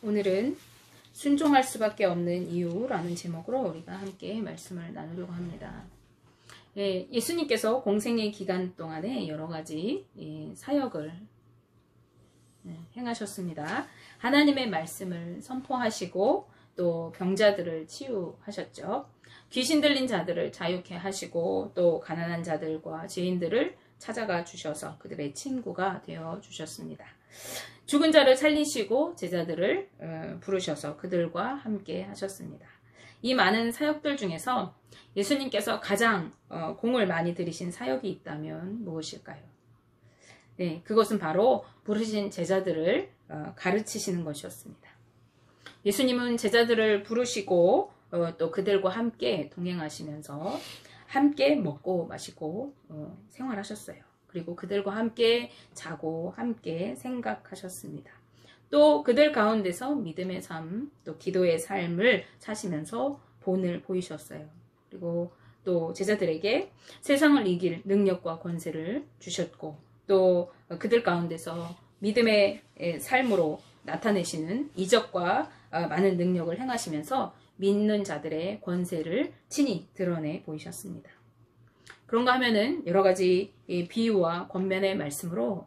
오늘은 순종할 수밖에 없는 이유라는 제목으로 우리가 함께 말씀을 나누려고 합니다. 예수님께서 공생의 기간 동안에 여러 가지 사역을 행하셨습니다. 하나님의 말씀을 선포하시고 또 병자들을 치유하셨죠. 귀신 들린 자들을 자유케 하시고 또 가난한 자들과 죄인들을 찾아가 주셔서 그들의 친구가 되어 주셨습니다. 죽은 자를 살리시고 제자들을 부르셔서 그들과 함께 하셨습니다. 이 많은 사역들 중에서 예수님께서 가장 공을 많이 들이신 사역이 있다면 무엇일까요? 네, 그것은 바로 부르신 제자들을 가르치시는 것이었습니다. 예수님은 제자들을 부르시고 또 그들과 함께 동행하시면서 함께 먹고 마시고 생활하셨어요. 그리고 그들과 함께 자고 함께 생각하셨습니다. 또 그들 가운데서 믿음의 삶, 또 기도의 삶을 사시면서 본을 보이셨어요. 그리고 또 제자들에게 세상을 이길 능력과 권세를 주셨고 또 그들 가운데서 믿음의 삶으로 나타내시는 이적과 많은 능력을 행하시면서 믿는 자들의 권세를 친히 드러내 보이셨습니다. 그런가 하면은 여러 가지 비유와 권면의 말씀으로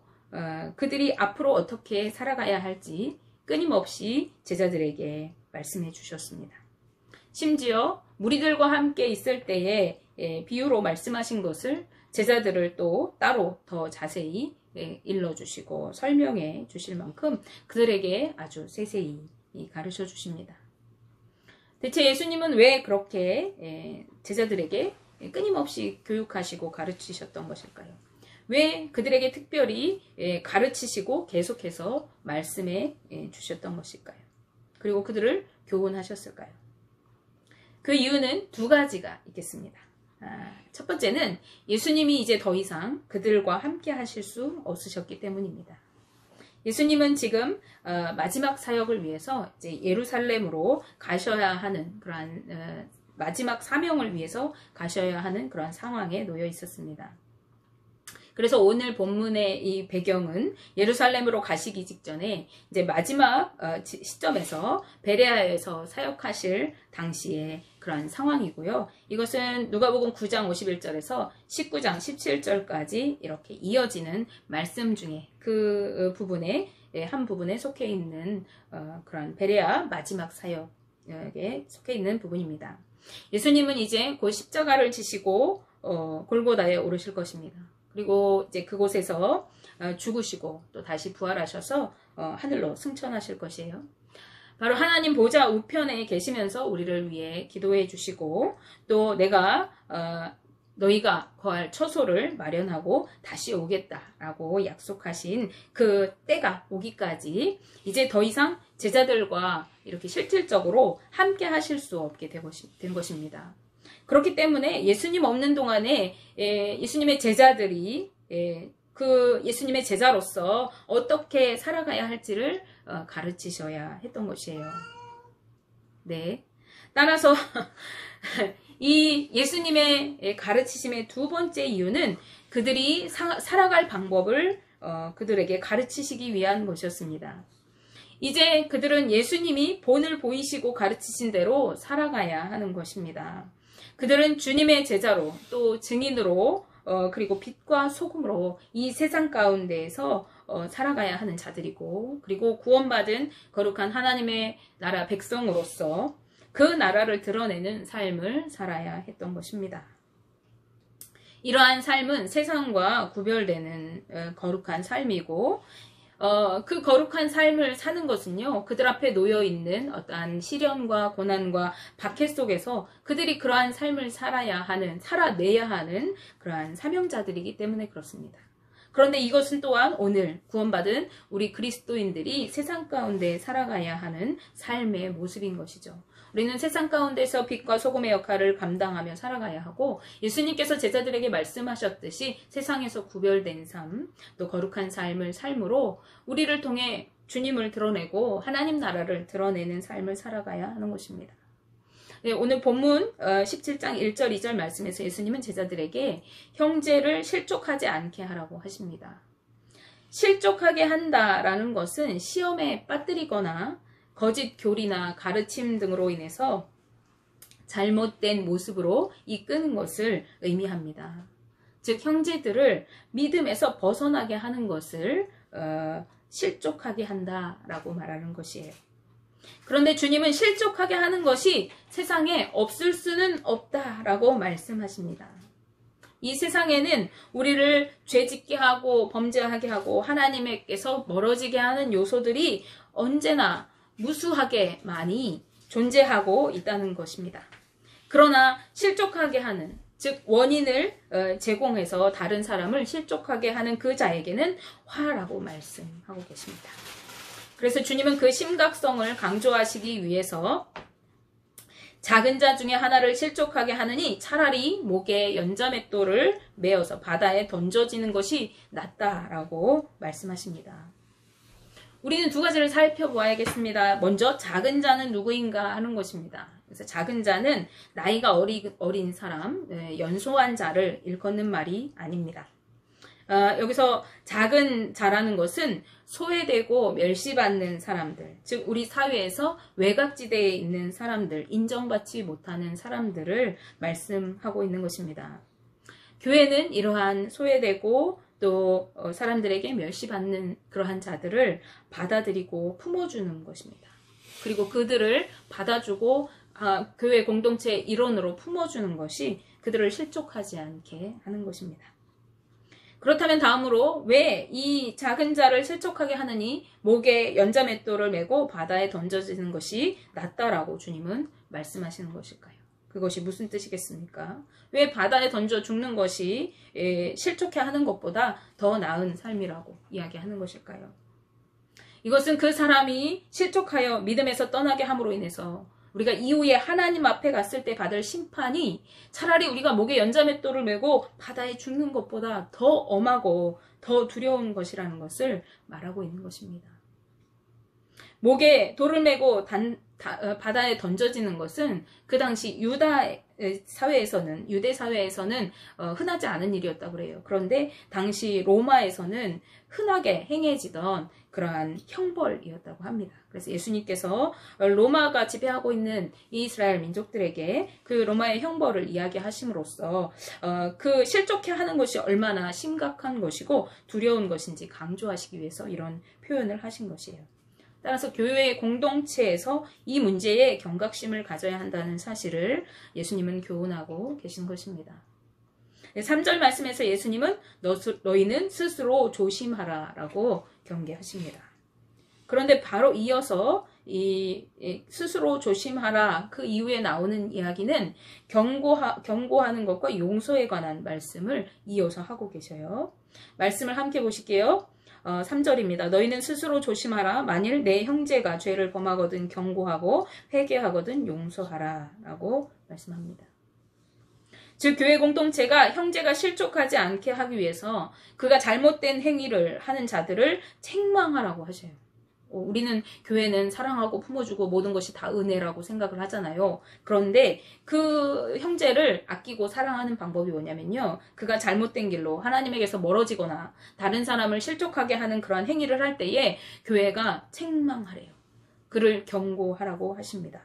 그들이 앞으로 어떻게 살아가야 할지 끊임없이 제자들에게 말씀해 주셨습니다. 심지어 무리들과 함께 있을 때에 비유로 말씀하신 것을 제자들을 또 따로 더 자세히 일러주시고 설명해 주실 만큼 그들에게 아주 세세히 가르쳐 주십니다. 대체 예수님은 왜 그렇게 제자들에게 끊임없이 교육하시고 가르치셨던 것일까요? 왜 그들에게 특별히 가르치시고 계속해서 말씀해 주셨던 것일까요? 그리고 그들을 교훈하셨을까요? 그 이유는 두 가지가 있겠습니다. 첫 번째는 예수님이 이제 더 이상 그들과 함께 하실 수 없으셨기 때문입니다. 예수님은 지금 마지막 사역을 위해서 이제 예루살렘으로 가셔야 하는 그러한 마지막 사명을 위해서 가셔야 하는 그러한 상황에 놓여 있었습니다. 그래서 오늘 본문의 이 배경은 예루살렘으로 가시기 직전에 이제 마지막 시점에서 베레아에서 사역하실 당시의 그러한 상황이고요. 이것은 누가복음 9장 51절에서 19장 17절까지 이렇게 이어지는 말씀 중에 그 부분에 한 부분에 속해 있는 그런 베레아 마지막 사역에 속해 있는 부분입니다. 예수님은 이제 곧 십자가를 지시고 골고다에 오르실 것입니다. 그리고 이제 그곳에서 죽으시고 또 다시 부활하셔서 하늘로 승천하실 것이에요. 바로 하나님 보좌 우편에 계시면서 우리를 위해 기도해 주시고 또 내가 너희가 거할 처소를 마련하고 다시 오겠다라고 약속하신 그 때가 오기까지 이제 더 이상 제자들과 이렇게 실질적으로 함께 하실 수 없게 된 것입니다. 그렇기 때문에 예수님 없는 동안에 예수님의 제자들이 그 예수님의 제자로서 어떻게 살아가야 할지를 가르치셔야 했던 것이에요. 네. 따라서 이 예수님의 가르치심의 두 번째 이유는 그들이 살아갈 방법을 그들에게 가르치시기 위한 것이었습니다. 이제 그들은 예수님이 본을 보이시고 가르치신 대로 살아가야 하는 것입니다. 그들은 주님의 제자로 또 증인으로 그리고 빛과 소금으로 이 세상 가운데에서 살아가야 하는 자들이고 그리고 구원받은 거룩한 하나님의 나라 백성으로서 그 나라를 드러내는 삶을 살아야 했던 것입니다. 이러한 삶은 세상과 구별되는 거룩한 삶이고 그 거룩한 삶을 사는 것은요, 그들 앞에 놓여있는 어떠한 시련과 고난과 박해 속에서 그들이 그러한 삶을 살아내야 하는 그러한 사명자들이기 때문에 그렇습니다. 그런데 이것은 또한 오늘 구원받은 우리 그리스도인들이 세상 가운데 살아가야 하는 삶의 모습인 것이죠. 우리는 세상 가운데서 빛과 소금의 역할을 감당하며 살아가야 하고 예수님께서 제자들에게 말씀하셨듯이 세상에서 구별된 삶, 또 거룩한 삶을 삶으로 우리를 통해 주님을 드러내고 하나님 나라를 드러내는 삶을 살아가야 하는 것입니다. 네, 오늘 본문 17장 1절 2절 말씀에서 예수님은 제자들에게 형제를 실족하지 않게 하라고 하십니다. 실족하게 한다라는 것은 시험에 빠뜨리거나 거짓 교리나 가르침 등으로 인해서 잘못된 모습으로 이끄는 것을 의미합니다. 즉 형제들을 믿음에서 벗어나게 하는 것을 실족하게 한다라고 말하는 것이에요. 그런데 주님은 실족하게 하는 것이 세상에 없을 수는 없다라고 말씀하십니다. 이 세상에는 우리를 죄짓게 하고 범죄하게 하고 하나님께서 멀어지게 하는 요소들이 언제나 무수하게 많이 존재하고 있다는 것입니다. 그러나 실족하게 하는, 즉 원인을 제공해서 다른 사람을 실족하게 하는 그 자에게는 화라고 말씀하고 계십니다. 그래서 주님은 그 심각성을 강조하시기 위해서 작은 자 중에 하나를 실족하게 하느니 차라리 목에 연자맷돌을 메어서 바다에 던져지는 것이 낫다라고 말씀하십니다. 우리는 두 가지를 살펴보아야겠습니다. 먼저 작은 자는 누구인가 하는 것입니다. 그래서 작은 자는 나이가 어린 사람, 연소한 자를 일컫는 말이 아닙니다. 여기서 작은 자라는 것은 소외되고 멸시받는 사람들, 즉 우리 사회에서 외곽지대에 있는 사람들, 인정받지 못하는 사람들을 말씀하고 있는 것입니다. 교회는 이러한 소외되고 또 사람들에게 멸시받는 그러한 자들을 받아들이고 품어주는 것입니다. 그리고 그들을 받아주고 교회 공동체의 일원으로 품어주는 것이 그들을 실족하지 않게 하는 것입니다. 그렇다면 다음으로 왜 이 작은 자를 실족하게 하느니 목에 연자맷돌을 메고 바다에 던져지는 것이 낫다라고 주님은 말씀하시는 것일까요? 그것이 무슨 뜻이겠습니까? 왜 바다에 던져 죽는 것이 실족해 하는 것보다 더 나은 삶이라고 이야기하는 것일까요? 이것은 그 사람이 실족하여 믿음에서 떠나게 함으로 인해서 우리가 이후에 하나님 앞에 갔을 때 받을 심판이 차라리 우리가 목에 연자맷돌을 메고 바다에 죽는 것보다 더 엄하고 더 두려운 것이라는 것을 말하고 있는 것입니다. 목에 돌을 메고 바다에 던져지는 것은 그 당시 유대 사회에서는 흔하지 않은 일이었다고 그래요. 그런데 당시 로마에서는 흔하게 행해지던 그러한 형벌이었다고 합니다. 그래서 예수님께서 로마가 지배하고 있는 이스라엘 민족들에게 그 로마의 형벌을 이야기하심으로써 그 실족해 하는 것이 얼마나 심각한 것이고 두려운 것인지 강조하시기 위해서 이런 표현을 하신 것이에요. 따라서 교회의 공동체에서 이 문제에 경각심을 가져야 한다는 사실을 예수님은 교훈하고 계신 것입니다. 3절 말씀에서 예수님은 너희는 스스로 조심하라 라고 경계하십니다. 그런데 바로 이어서 이 스스로 조심하라 그 이후에 나오는 이야기는 경고하는 것과 용서에 관한 말씀을 이어서 하고 계셔요. 말씀을 함께 보실게요. 3절입니다. 너희는 스스로 조심하라. 만일 내 형제가 죄를 범하거든 경고하고 회개하거든 용서하라 라고 말씀합니다. 즉 교회 공동체가 형제가 실족하지 않게 하기 위해서 그가 잘못된 행위를 하는 자들을 책망하라고 하셔요. 우리는 교회는 사랑하고 품어주고 모든 것이 다 은혜라고 생각을 하잖아요. 그런데 그 형제를 아끼고 사랑하는 방법이 뭐냐면요. 그가 잘못된 길로 하나님에게서 멀어지거나 다른 사람을 실족하게 하는 그러한 행위를 할 때에 교회가 책망하래요. 그를 경고하라고 하십니다.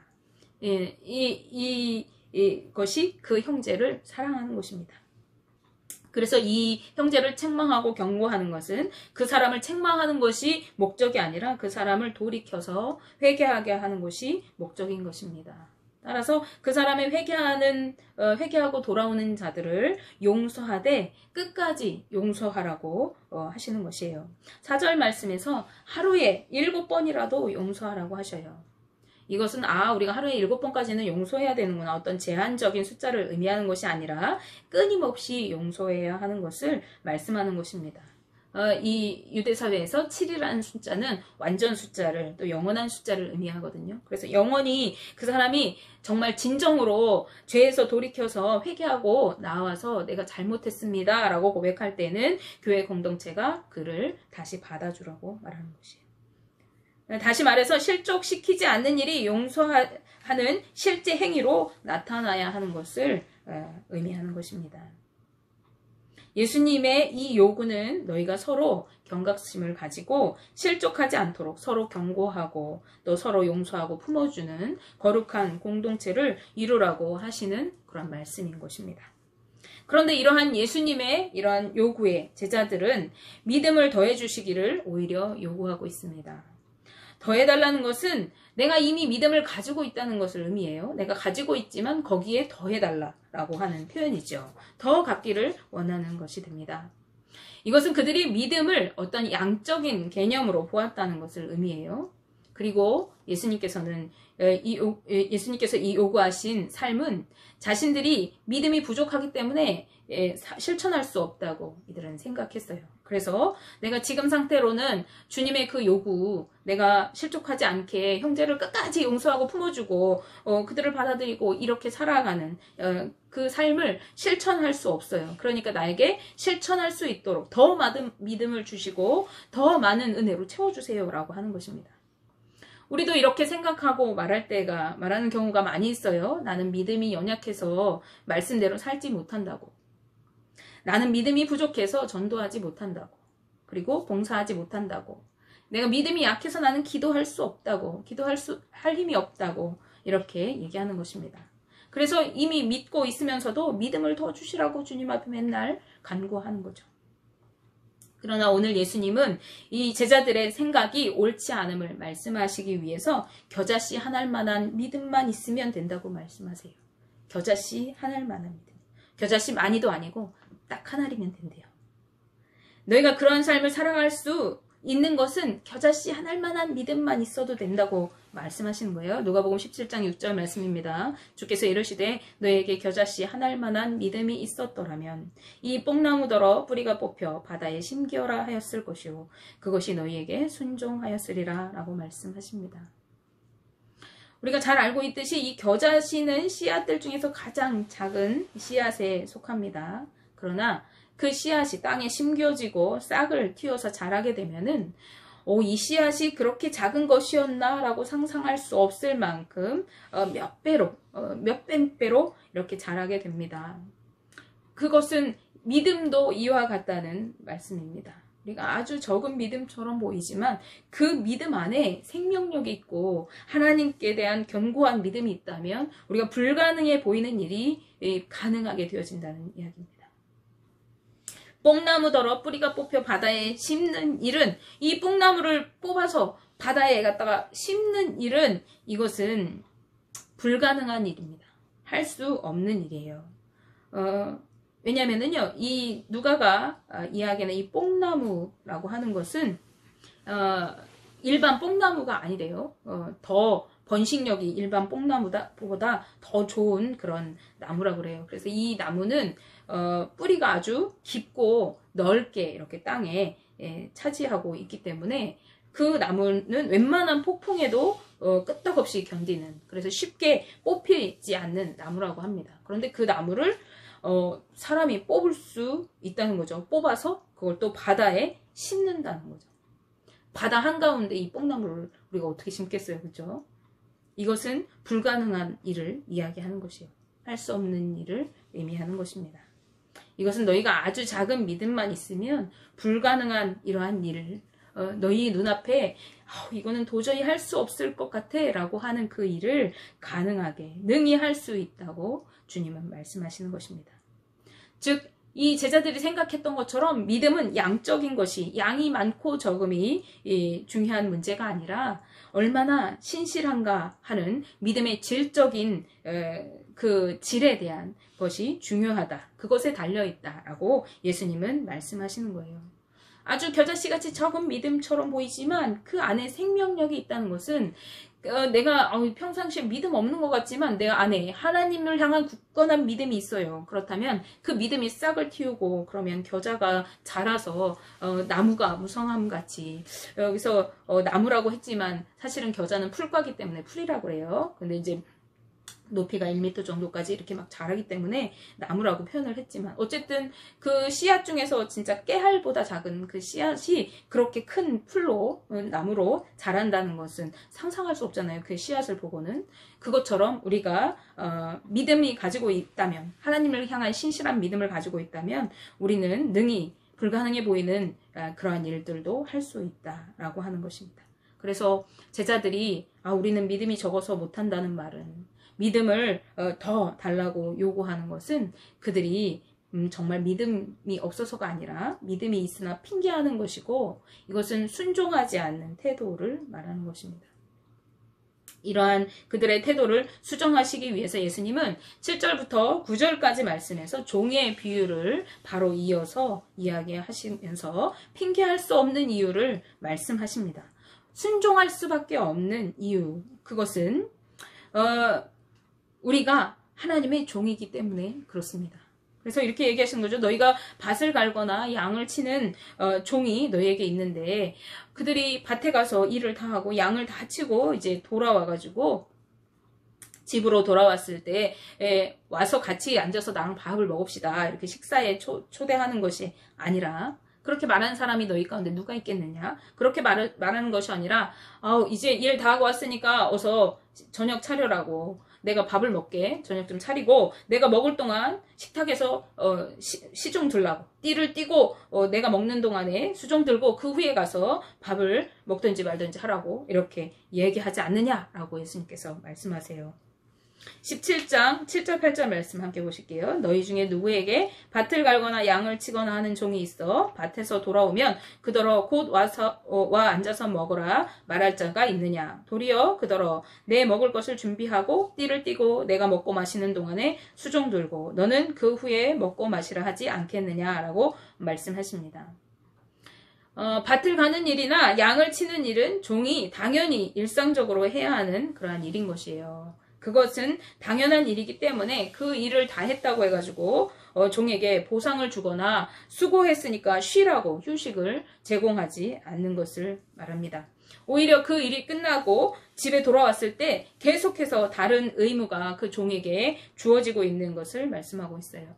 이것이 그 형제를 사랑하는 것입니다. 그래서 이 형제를 책망하고 경고하는 것은 그 사람을 책망하는 것이 목적이 아니라 그 사람을 돌이켜서 회개하게 하는 것이 목적인 것입니다. 따라서 그 사람의 회개하고 돌아오는 자들을 용서하되 끝까지 용서하라고 하시는 것이에요. 4절 말씀에서 하루에 7번이라도 용서하라고 하셔요. 이것은 우리가 하루에 7번까지는 용서해야 되는구나. 어떤 제한적인 숫자를 의미하는 것이 아니라 끊임없이 용서해야 하는 것을 말씀하는 것입니다. 이 유대사회에서 7이라는 숫자는 완전 숫자를 또 영원한 숫자를 의미하거든요. 그래서 영원히 그 사람이 정말 진정으로 죄에서 돌이켜서 회개하고 나와서 내가 잘못했습니다 라고 고백할 때는 교회 공동체가 그를 다시 받아주라고 말하는 것이에요. 다시 말해서 실족시키지 않는 일이 용서하는 실제 행위로 나타나야 하는 것을 의미하는 것입니다. 예수님의 이 요구는 너희가 서로 경각심을 가지고 실족하지 않도록 서로 경고하고 또 서로 용서하고 품어주는 거룩한 공동체를 이루라고 하시는 그런 말씀인 것입니다. 그런데 이러한 예수님의 이러한 요구에 제자들은 믿음을 더해 주시기를 오히려 요구하고 있습니다. 더해달라는 것은 내가 이미 믿음을 가지고 있다는 것을 의미해요. 내가 가지고 있지만 거기에 더해달라고 하는 표현이죠. 더 갖기를 원하는 것이 됩니다. 이것은 그들이 믿음을 어떤 양적인 개념으로 보았다는 것을 의미해요. 그리고 예수님께서 이 요구하신 삶은 자신들이 믿음이 부족하기 때문에 실천할 수 없다고 이들은 생각했어요. 그래서 내가 지금 상태로는 주님의 그 요구, 내가 실족하지 않게 형제를 끝까지 용서하고 품어주고 그들을 받아들이고 이렇게 살아가는 그 삶을 실천할 수 없어요. 그러니까 나에게 실천할 수 있도록 더 많은 믿음을 주시고 더 많은 은혜로 채워주세요 라고 하는 것입니다. 우리도 이렇게 생각하고 말하는 경우가 많이 있어요. 나는 믿음이 연약해서 말씀대로 살지 못한다고. 나는 믿음이 부족해서 전도하지 못한다고. 그리고 봉사하지 못한다고. 내가 믿음이 약해서 나는 기도할 수 없다고. 할 힘이 없다고. 이렇게 얘기하는 것입니다. 그래서 이미 믿고 있으면서도 믿음을 더 주시라고 주님 앞에 맨날 간구하는 거죠. 그러나 오늘 예수님은 이 제자들의 생각이 옳지 않음을 말씀하시기 위해서 겨자씨 한 알만한 믿음만 있으면 된다고 말씀하세요. 겨자씨 한 알만한 믿음. 겨자씨 많이도 아니고 딱 한 알이면 된대요. 너희가 그런 삶을 살아갈 수 있는 것은 겨자씨 한 알만한 믿음만 있어도 된다고 말씀하시는 거예요. 누가복음 17장 6절 말씀입니다. 주께서 이르시되 너희에게 겨자씨 한 알만한 믿음이 있었더라면 이 뽕나무더러 뿌리가 뽑혀 바다에 심기어라 하였을 것이요 그것이 너희에게 순종하였으리라 라고 말씀하십니다. 우리가 잘 알고 있듯이 이 겨자씨는 씨앗들 중에서 가장 작은 씨앗에 속합니다. 그러나 그 씨앗이 땅에 심겨지고 싹을 틔워서 자라게 되면은 이 씨앗이 그렇게 작은 것이었나 라고 상상할 수 없을 만큼 몇백 배로 이렇게 자라게 됩니다. 그것은 믿음도 이와 같다는 말씀입니다. 우리가 아주 적은 믿음처럼 보이지만 그 믿음 안에 생명력이 있고 하나님께 대한 견고한 믿음이 있다면 우리가 불가능해 보이는 일이 가능하게 되어진다는 이야기입니다. 뽕나무더러 뿌리가 뽑혀 바다에 심는 일은 이 뽕나무를 뽑아서 바다에 갖다가 심는 일은 이것은 불가능한 일입니다. 할 수 없는 일이에요. 왜냐면은요, 이 누가가 이야기하는 이 뽕나무라고 하는 것은 일반 뽕나무가 아니래요. 더 번식력이 일반 뽕나무보다 더 좋은 그런 나무라고 그래요. 그래서 이 나무는 뿌리가 아주 깊고 넓게 이렇게 땅에 차지하고 있기 때문에 그 나무는 웬만한 폭풍에도 끄떡없이 견디는, 그래서 쉽게 뽑히지 않는 나무라고 합니다. 그런데 그 나무를 사람이 뽑을 수 있다는 거죠. 뽑아서 그걸 또 바다에 심는다는 거죠. 바다 한가운데 이 뽕나무를 우리가 어떻게 심겠어요, 그죠? 이것은 불가능한 일을 이야기하는 것이에요. 할 수 없는 일을 의미하는 것입니다. 이것은 너희가 아주 작은 믿음만 있으면 불가능한 이러한 일을 너희 눈앞에 이거는 도저히 할 수 없을 것 같아 라고 하는 그 일을 가능하게 능히 할 수 있다고 주님은 말씀하시는 것입니다. 즉 이 제자들이 생각했던 것처럼 믿음은 양적인 것이, 양이 많고 적음이 중요한 문제가 아니라 얼마나 신실한가 하는 믿음의 질적인 그 질에 대한 것이 중요하다. 그것에 달려있다라고 예수님은 말씀하시는 거예요. 아주 겨자씨같이 적은 믿음처럼 보이지만 그 안에 생명력이 있다는 것은 내가 평상시에 믿음 없는 것 같지만 내 안에 하나님을 향한 굳건한 믿음이 있어요. 그렇다면 그 믿음이 싹을 틔우고 그러면 겨자가 자라서 나무가 무성함같이, 여기서 나무라고 했지만 사실은 겨자는 풀과기 때문에 풀이라고 해요. 근데 이제 높이가 1m 정도까지 이렇게 막 자라기 때문에 나무라고 표현을 했지만, 어쨌든 그 씨앗 중에서 진짜 깨알보다 작은 그 씨앗이 그렇게 큰 풀로, 나무로 자란다는 것은 상상할 수 없잖아요. 그 씨앗을 보고는. 그것처럼 우리가 믿음이 가지고 있다면, 하나님을 향한 신실한 믿음을 가지고 있다면 우리는 능히 불가능해 보이는 그러한 일들도 할 수 있다라고 하는 것입니다. 그래서 제자들이 우리는 믿음이 적어서 못한다는 말은, 믿음을 더 달라고 요구하는 것은 그들이 정말 믿음이 없어서가 아니라 믿음이 있으나 핑계하는 것이고, 이것은 순종하지 않는 태도를 말하는 것입니다. 이러한 그들의 태도를 수정하시기 위해서 예수님은 7절부터 9절까지 말씀에서 종의 비유를 바로 이어서 이야기하시면서 핑계할 수 없는 이유를 말씀하십니다. 순종할 수밖에 없는 이유, 그것은 우리가 하나님의 종이기 때문에 그렇습니다. 그래서 이렇게 얘기하시는 거죠. 너희가 밭을 갈거나 양을 치는 종이 너희에게 있는데, 그들이 밭에 가서 일을 다 하고 양을 다 치고 이제 돌아와가지고 집으로 돌아왔을 때 와서 같이 앉아서 나랑 밥을 먹읍시다, 이렇게 식사에 초대하는 것이 아니라, 그렇게 말하는 사람이 너희 가운데 누가 있겠느냐? 그렇게 말하는 것이 아니라, 이제 일 다 하고 왔으니까 어서 저녁 차려라고, 내가 밥을 먹게 저녁 좀 차리고, 내가 먹을 동안 식탁에서 시종 들라고, 띠를 띠고 내가 먹는 동안에 수종 들고 그 후에 가서 밥을 먹든지 말든지 하라고 이렇게 얘기하지 않느냐라고 예수님께서 말씀하세요. 17장 7절 8절 말씀 함께 보실게요. 너희 중에 누구에게 밭을 갈거나 양을 치거나 하는 종이 있어 밭에서 돌아오면 그더러 곧 와 앉아서 먹으라 말할 자가 있느냐? 도리어 그더러 내 먹을 것을 준비하고 띠를 띠고 내가 먹고 마시는 동안에 수종 들고 너는 그 후에 먹고 마시라 하지 않겠느냐라고 말씀하십니다. 밭을 가는 일이나 양을 치는 일은 종이 당연히 일상적으로 해야 하는 그러한 일인 것이에요. 그것은 당연한 일이기 때문에 그 일을 다 했다고 해가지고 종에게 보상을 주거나 수고했으니까 쉬라고 휴식을 제공하지 않는 것을 말합니다. 오히려 그 일이 끝나고 집에 돌아왔을 때 계속해서 다른 의무가 그 종에게 주어지고 있는 것을 말씀하고 있어요.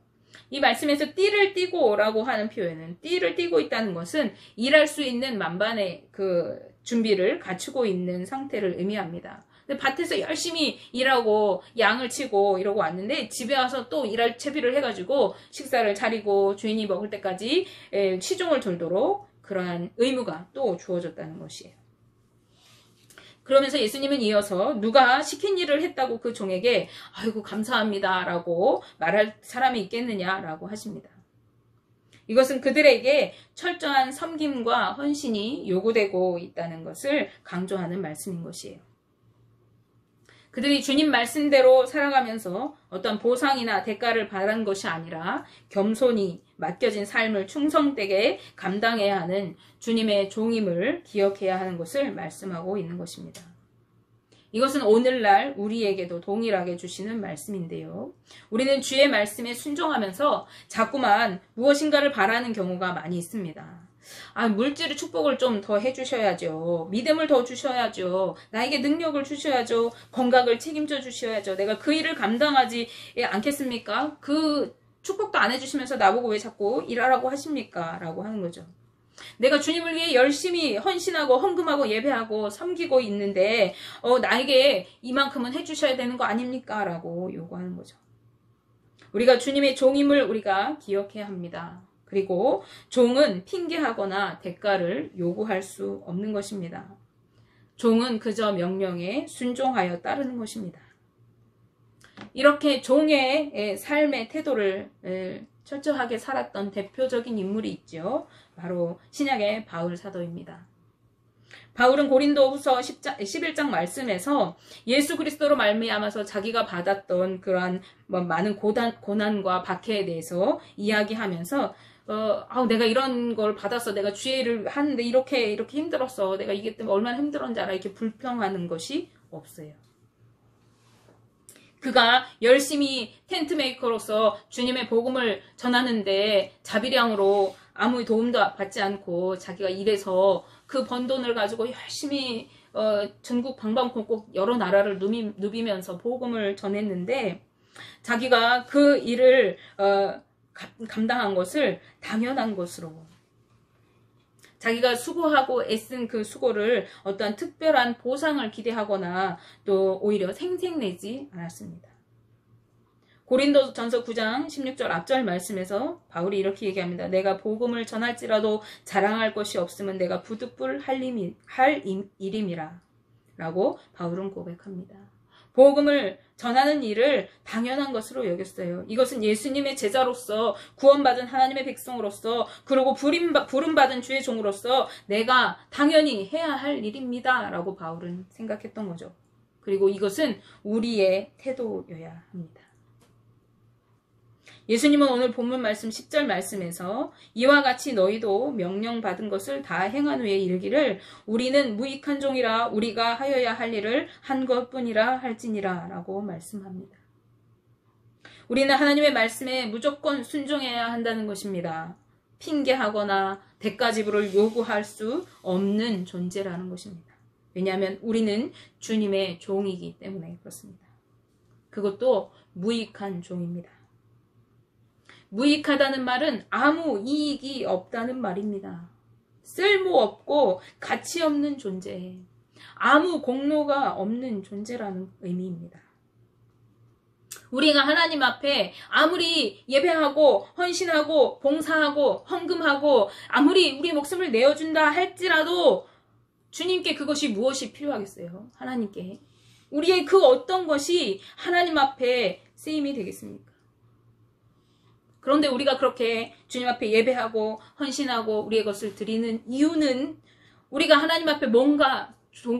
이 말씀에서 띠를 띠고 라고 하는 표현은, 띠를 띠고 있다는 것은 일할 수 있는 만반의 그 준비를 갖추고 있는 상태를 의미합니다. 밭에서 열심히 일하고 양을 치고 이러고 왔는데 집에 와서 또 일할 채비를 해가지고 식사를 차리고 주인이 먹을 때까지 시종을 돌도록 그러한 의무가 또 주어졌다는 것이에요. 그러면서 예수님은 이어서 누가 시킨 일을 했다고 그 종에게 아이고 감사합니다 라고 말할 사람이 있겠느냐라고 하십니다. 이것은 그들에게 철저한 섬김과 헌신이 요구되고 있다는 것을 강조하는 말씀인 것이에요. 그들이 주님 말씀대로 살아가면서 어떤 보상이나 대가를 바란 것이 아니라 겸손히 맡겨진 삶을 충성되게 감당해야 하는 주님의 종임을 기억해야 하는 것을 말씀하고 있는 것입니다. 이것은 오늘날 우리에게도 동일하게 주시는 말씀인데요. 우리는 주의 말씀에 순종하면서 자꾸만 무엇인가를 바라는 경우가 많이 있습니다. 물질의 축복을 좀 더 해주셔야죠. 믿음을 더 주셔야죠. 나에게 능력을 주셔야죠. 건강을 책임져 주셔야죠. 내가 그 일을 감당하지 않겠습니까? 그 축복도 안 해주시면서 나보고 왜 자꾸 일하라고 하십니까? 라고 하는 거죠. 내가 주님을 위해 열심히 헌신하고 헌금하고 예배하고 섬기고 있는데 나에게 이만큼은 해주셔야 되는 거 아닙니까? 라고 요구하는 거죠. 우리가 주님의 종임을 우리가 기억해야 합니다. 그리고 종은 핑계하거나 대가를 요구할 수 없는 것입니다. 종은 그저 명령에 순종하여 따르는 것입니다. 이렇게 종의 삶의 태도를 철저하게 살았던 대표적인 인물이 있죠. 바로 신약의 바울 사도입니다. 바울은 고린도후서 11장 말씀에서 예수 그리스도로 말미암아서 자기가 받았던 그러한 많은 고난과 박해에 대해서 이야기하면서 내가 이런 걸 받았어. 내가 주의를 하는데 이렇게 힘들었어. 내가 이게 때문에 얼마나 힘들었는지 알아. 이렇게 불평하는 것이 없어요. 그가 열심히 텐트 메이커로서 주님의 복음을 전하는데 자비량으로 아무 도움도 받지 않고 자기가 일해서 그 번 돈을 가지고 열심히 전국 방방곡곡 여러 나라를 누비면서 복음을 전했는데 자기가 그 일을 감당한 것을 당연한 것으로, 자기가 수고하고 애쓴 그 수고를 어떠한 특별한 보상을 기대하거나 또 오히려 생색내지 않았습니다. 고린도전서 9장 16절 앞절 말씀에서 바울이 이렇게 얘기합니다. 내가 복음을 전할지라도 자랑할 것이 없으면 내가 부득불 할 일임이라 라고 바울은 고백합니다. 복음을 전하는 일을 당연한 것으로 여겼어요. 이것은 예수님의 제자로서, 구원받은 하나님의 백성으로서, 그리고 부름받은 주의 종으로서 내가 당연히 해야 할 일입니다 라고 바울은 생각했던 거죠. 그리고 이것은 우리의 태도여야 합니다. 예수님은 오늘 본문 말씀 10절 말씀에서 이와 같이 너희도 명령받은 것을 다 행한 후에 이르기를 우리는 무익한 종이라 우리가 하여야 할 일을 한 것뿐이라 할지니라 라고 말씀합니다. 우리는 하나님의 말씀에 무조건 순종해야 한다는 것입니다. 핑계하거나 대가지불을 요구할 수 없는 존재라는 것입니다. 왜냐하면 우리는 주님의 종이기 때문에 그렇습니다. 그것도 무익한 종입니다. 무익하다는 말은 아무 이익이 없다는 말입니다. 쓸모없고 가치 없는 존재, 아무 공로가 없는 존재라는 의미입니다. 우리가 하나님 앞에 아무리 예배하고 헌신하고 봉사하고 헌금하고 아무리 우리 목숨을 내어준다 할지라도 주님께 그것이 무엇이 필요하겠어요? 하나님께. 우리의 그 어떤 것이 하나님 앞에 쓰임이 되겠습니까? 그런데 우리가 그렇게 주님 앞에 예배하고 헌신하고 우리의 것을 드리는 이유는 우리가 하나님 앞에 뭔가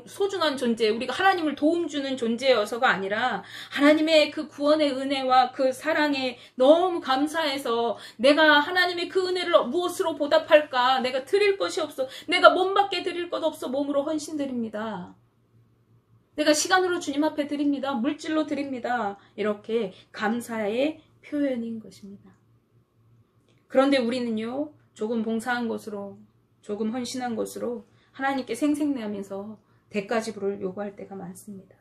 소중한 존재, 우리가 하나님을 도움 주는 존재여서가 아니라 하나님의 그 구원의 은혜와 그 사랑에 너무 감사해서 내가 하나님의 그 은혜를 무엇으로 보답할까? 내가 드릴 것이 없어. 내가 몸밖에 드릴 것 없어. 몸으로 헌신 드립니다. 내가 시간으로 주님 앞에 드립니다. 물질로 드립니다. 이렇게 감사의 표현인 것입니다. 그런데 우리는요, 조금 봉사한 것으로, 조금 헌신한 것으로 하나님께 생색내면서 대가지불을 요구할 때가 많습니다.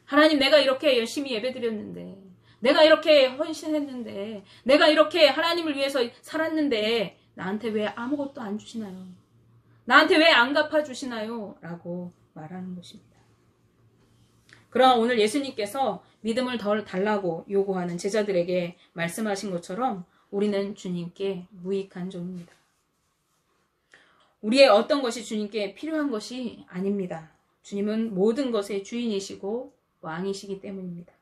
하나님, 내가 이렇게 열심히 예배드렸는데, 내가 이렇게 헌신했는데, 내가 이렇게 하나님을 위해서 살았는데 나한테 왜 아무것도 안 주시나요? 나한테 왜 안 갚아주시나요? 라고 말하는 것입니다. 그러나 오늘 예수님께서 믿음을 덜 달라고 요구하는 제자들에게 말씀하신 것처럼 우리는 주님께 무익한 종입니다. 우리의 어떤 것이 주님께 필요한 것이 아닙니다. 주님은 모든 것의 주인이시고 왕이시기 때문입니다.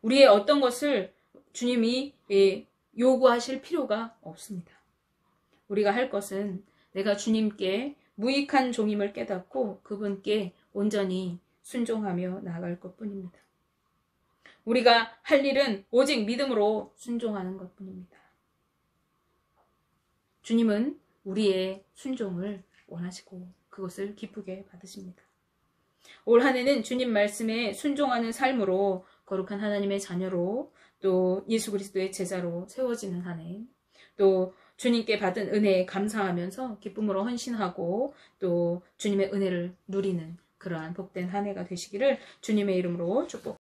우리의 어떤 것을 주님이 요구하실 필요가 없습니다. 우리가 할 것은 내가 주님께 무익한 종임을 깨닫고 그분께 온전히 순종하며 나아갈 것뿐입니다. 우리가 할 일은 오직 믿음으로 순종하는 것뿐입니다. 주님은 우리의 순종을 원하시고 그것을 기쁘게 받으십니다. 올 한 해는 주님 말씀에 순종하는 삶으로 거룩한 하나님의 자녀로 또 예수 그리스도의 제자로 세워지는 한 해, 또 주님께 받은 은혜에 감사하면서 기쁨으로 헌신하고 또 주님의 은혜를 누리는 그러한 복된 한 해가 되시기를 주님의 이름으로 축복합니다.